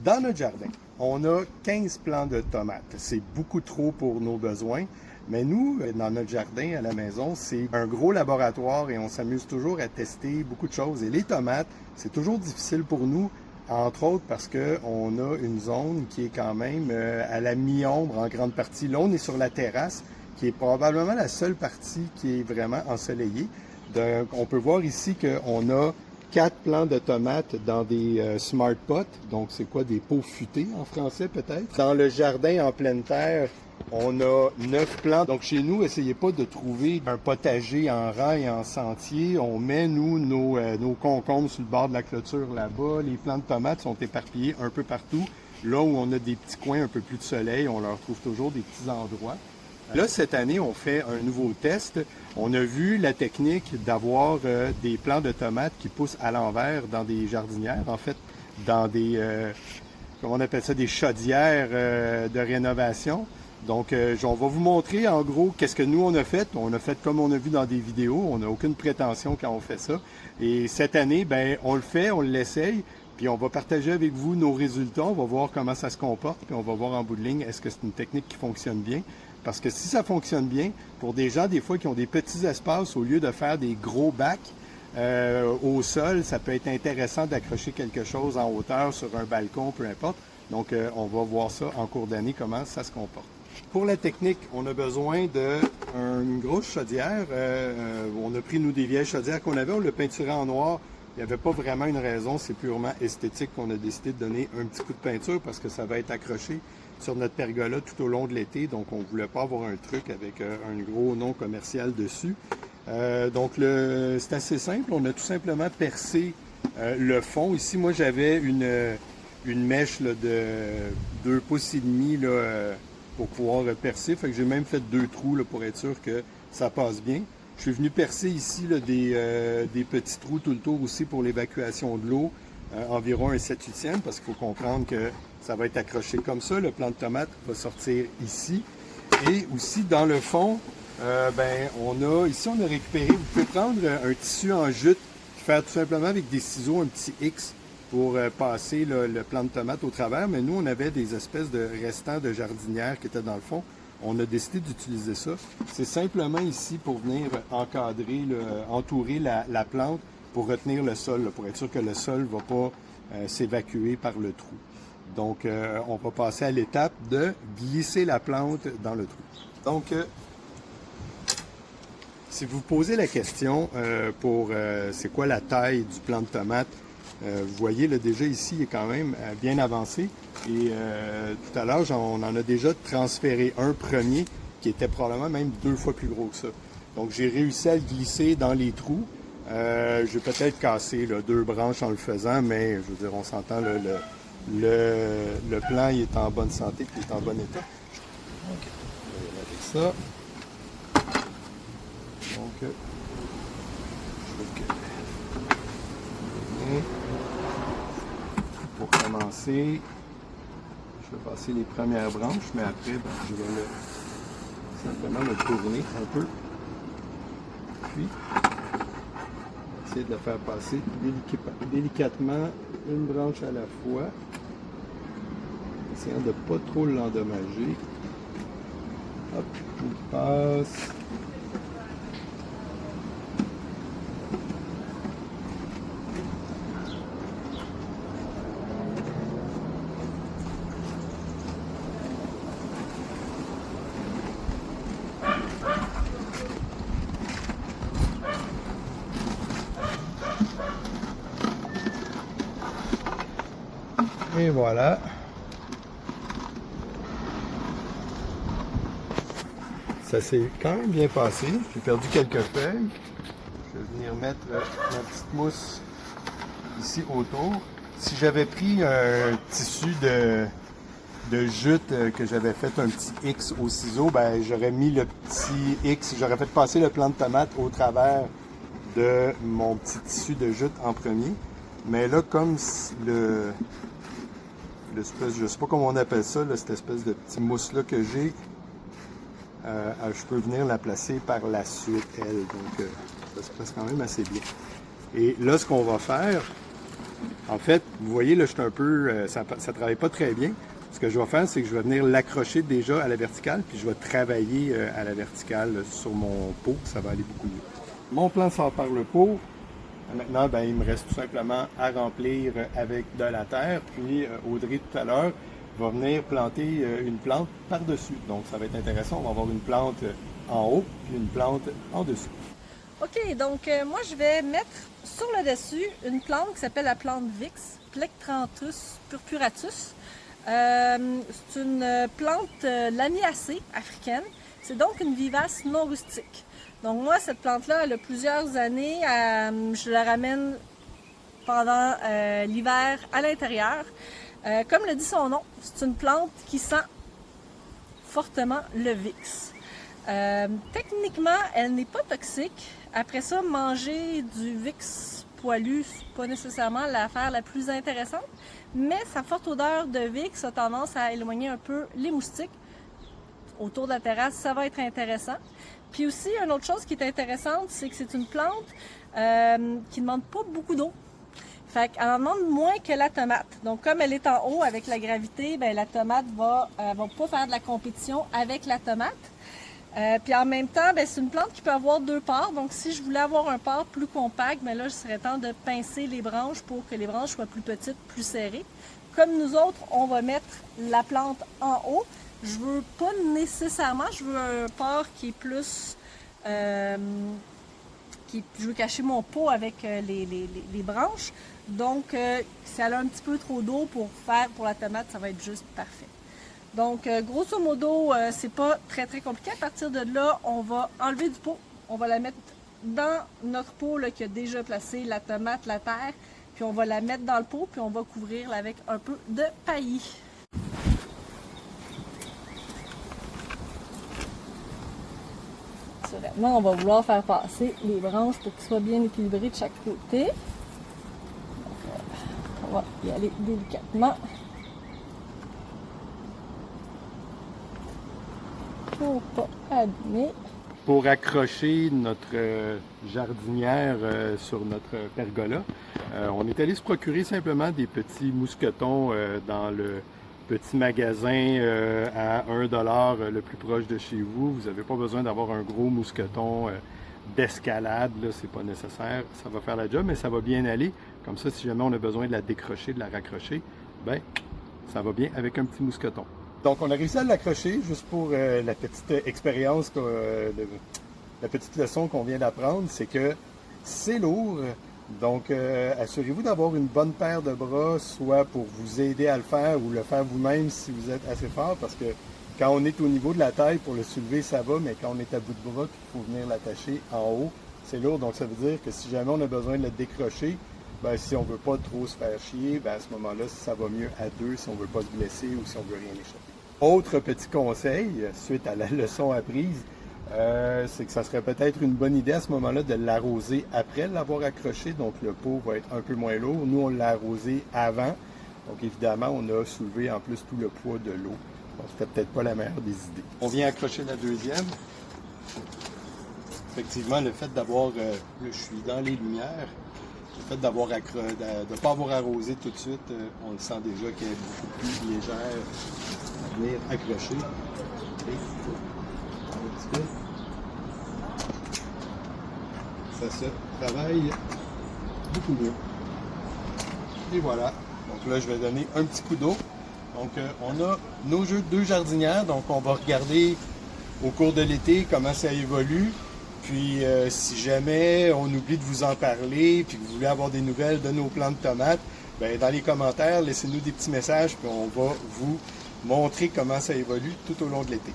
Dans notre jardin, on a 15 plants de tomates. C'est beaucoup trop pour nos besoins, mais nous, dans notre jardin à la maison, c'est un gros laboratoire et on s'amuse toujours à tester beaucoup de choses. Et les tomates, c'est toujours difficile pour nous, entre autres parce qu'on a une zone qui est quand même à la mi-ombre en grande partie. Là, on est sur la terrasse, qui est probablement la seule partie qui est vraiment ensoleillée. Donc, on peut voir ici qu'on a 4 plants de tomates dans des smart pots. Donc, c'est quoi, des pots futés en français peut-être? Dans le jardin en pleine terre, on a 9 plants. Donc, chez nous, essayez pas de trouver un potager en rang et en sentier. On met, nous, nos concombres sur le bord de la clôture là-bas. Les plants de tomates sont éparpillés un peu partout. Là où on a des petits coins un peu plus de soleil, on leur trouve toujours des petits endroits. Là, cette année, on fait un nouveau test. On a vu la technique d'avoir des plants de tomates qui poussent à l'envers dans des jardinières, en fait, dans des, comment on appelle ça, des chaudières de rénovation. Donc, on va vous montrer en gros qu'est-ce que nous on a fait. On a fait comme on a vu dans des vidéos. On n'a aucune prétention quand on fait ça. Et cette année, ben, on le fait, on l'essaye. Puis on va partager avec vous nos résultats, on va voir comment ça se comporte, puis on va voir en bout de ligne, est-ce que c'est une technique qui fonctionne bien. Parce que si ça fonctionne bien, pour des gens des fois qui ont des petits espaces, au lieu de faire des gros bacs au sol, ça peut être intéressant d'accrocher quelque chose en hauteur sur un balcon, peu importe. Donc on va voir ça en cours d'année, comment ça se comporte. Pour la technique, on a besoin d'une grosse chaudière. On a pris, nous, des vieilles chaudières qu'on avait, on l'a peinturé en noir. Il n'y avait pas vraiment une raison, c'est purement esthétique qu'on a décidé de donner un petit coup de peinture parce que ça va être accroché sur notre pergola tout au long de l'été. Donc, on ne voulait pas avoir un truc avec un gros nom commercial dessus. Donc, c'est assez simple. On a tout simplement percé le fond. Ici, moi, j'avais une mèche là, de 2 pouces et demi là, pour pouvoir percer. Fait que j'ai même fait 2 trous là, pour être sûr que ça passe bien. Je suis venu percer ici là, des petits trous tout le tour aussi pour l'évacuation de l'eau, environ un 7/8, parce qu'il faut comprendre que ça va être accroché comme ça. Le plant de tomate va sortir ici. Et aussi dans le fond, ici on a récupéré, vous pouvez prendre un tissu en jute, faire tout simplement avec des ciseaux un petit X pour passer le plant de tomate au travers. Mais nous, on avait des espèces de restants de jardinières qui étaient dans le fond. On a décidé d'utiliser ça. C'est simplement ici pour venir encadrer, entourer la plante pour retenir le sol, là, pour être sûr que le sol ne va pas s'évacuer par le trou. Donc, on va passer à l'étape de glisser la plante dans le trou. Donc, si vous posez la question pour c'est quoi la taille du plant de tomate, vous voyez, là, déjà ici, il est quand même bien avancé. Et tout à l'heure, on en a déjà transféré un premier qui était probablement même 2 fois plus gros que ça. Donc, j'ai réussi à le glisser dans les trous. Je vais peut-être casser là, 2 branches en le faisant, mais je veux dire, on s'entend, le plant il est en bonne santé et il est en bon état. OK. On va avec ça. Donc, je vais pour commencer, je vais passer les premières branches, mais après, je vais simplement le tourner un peu. Puis, essayer de le faire passer délicatement, une branche à la fois, essayant de ne pas trop l'endommager. Hop, il passe. Et voilà. Ça s'est quand même bien passé. J'ai perdu quelques feuilles. Je vais venir mettre ma petite mousse ici autour. Si j'avais pris un tissu de jute que j'avais fait un petit X au ciseau, ben j'aurais mis le petit X, j'aurais fait passer le plant de tomate au travers de mon petit tissu de jute en premier. Mais là, comme l'espèce, je ne sais pas comment on appelle ça, là, cette espèce de petit mousse-là que j'ai, je peux venir la placer par la suite, elle. Donc, ça se passe quand même assez bien. Et là, ce qu'on va faire, En fait, vous voyez, là, je suis un peu, ça ne travaille pas très bien. Ce que je vais faire, c'est que je vais venir l'accrocher déjà à la verticale, puis je vais travailler à la verticale sur mon pot, ça va aller beaucoup mieux. Mon plan sort par le pot. Maintenant, ben, il me reste tout simplement à remplir avec de la terre, puis Audrey tout à l'heure va venir planter une plante par-dessus. Donc ça va être intéressant, on va avoir une plante en haut, puis une plante en dessous. OK, donc moi je vais mettre sur le dessus une plante qui s'appelle la plante Vix, Plectranthus purpuratus. C'est une plante lamiacée africaine. C'est donc une vivace non rustique. Donc moi, cette plante-là, elle a plusieurs années. Je la ramène pendant l'hiver à l'intérieur. Comme le dit son nom, c'est une plante qui sent fortement le Vix. Techniquement, elle n'est pas toxique. Après ça, manger du Vix poilu, c'est pas nécessairement l'affaire la plus intéressante, mais sa forte odeur de Vix a tendance à éloigner un peu les moustiques. Autour de la terrasse, ça va être intéressant. Puis aussi, une autre chose qui est intéressante, c'est que c'est une plante qui ne demande pas beaucoup d'eau. Fait qu'elle en demande moins que la tomate. Donc, comme elle est en haut avec la gravité, ben, la tomate va pas faire de la compétition avec la tomate. Puis en même temps, ben, c'est une plante qui peut avoir deux parts. Donc, si je voulais avoir un part plus compact, ben là, il serait temps de pincer les branches pour que les branches soient plus petites, plus serrées. Comme nous autres, on va mettre la plante en haut. Je veux pas nécessairement, je veux un part qui est plus... je veux cacher mon pot avec les branches. Donc, si elle a un petit peu trop d'eau pour la tomate, ça va être juste parfait. Donc, grosso modo, c'est pas très compliqué. À partir de là, on va enlever du pot. On va la mettre dans notre pot là, qui a déjà placé la tomate, la terre. Puis on va la mettre dans le pot, puis on va couvrir avec un peu de paillis. Maintenant, on va vouloir faire passer les branches pour qu'ils soient bien équilibrés de chaque côté. Donc, on va y aller délicatement. Pour pas abîmer. Pour accrocher notre jardinière sur notre pergola, on est allé se procurer simplement des petits mousquetons dans le petit magasin à 1$ le plus proche de chez vous. Vous n'avez pas besoin d'avoir un gros mousqueton d'escalade, là, c'est pas nécessaire. Ça va faire la job, mais ça va bien aller. Comme ça, si jamais on a besoin de la décrocher, de la raccrocher, ben ça va bien avec un petit mousqueton. Donc, on a réussi à l'accrocher juste pour la petite expérience, la petite leçon qu'on vient d'apprendre, c'est que c'est lourd. Donc, assurez-vous d'avoir une bonne paire de bras, soit pour vous aider à le faire ou le faire vous-même si vous êtes assez fort, parce que quand on est au niveau de la taille, pour le soulever, ça va, mais quand on est à bout de bras, il faut venir l'attacher en haut, c'est lourd. Donc, ça veut dire que si jamais on a besoin de le décrocher, ben, si on ne veut pas trop se faire chier, ben, à ce moment-là, ça va mieux à deux si on ne veut pas se blesser ou si on ne veut rien échapper. Autre petit conseil, suite à la leçon apprise, c'est que ça serait peut-être une bonne idée à ce moment-là de l'arroser après l'avoir accroché, donc le pot va être un peu moins lourd. Nous, on l'a arrosé avant, donc évidemment, on a soulevé en plus tout le poids de l'eau. Donc, c'était peut-être pas la meilleure des idées. On vient accrocher la deuxième. Effectivement, le fait d'avoir, je suis dans les lumières, le fait d'avoir de ne pas avoir arrosé tout de suite, on le sent déjà qu'elle est beaucoup plus légère à venir accrocher. Un petit peu. Ça se travaille beaucoup mieux. Et voilà. Donc là, je vais donner un petit coup d'eau. Donc, on a nos deux jardinières. Donc, on va regarder au cours de l'été comment ça évolue. Puis, si jamais on oublie de vous en parler, puis que vous voulez avoir des nouvelles de nos plants de tomates, bien, dans les commentaires, laissez-nous des petits messages, puis on va vous montrer comment ça évolue tout au long de l'été.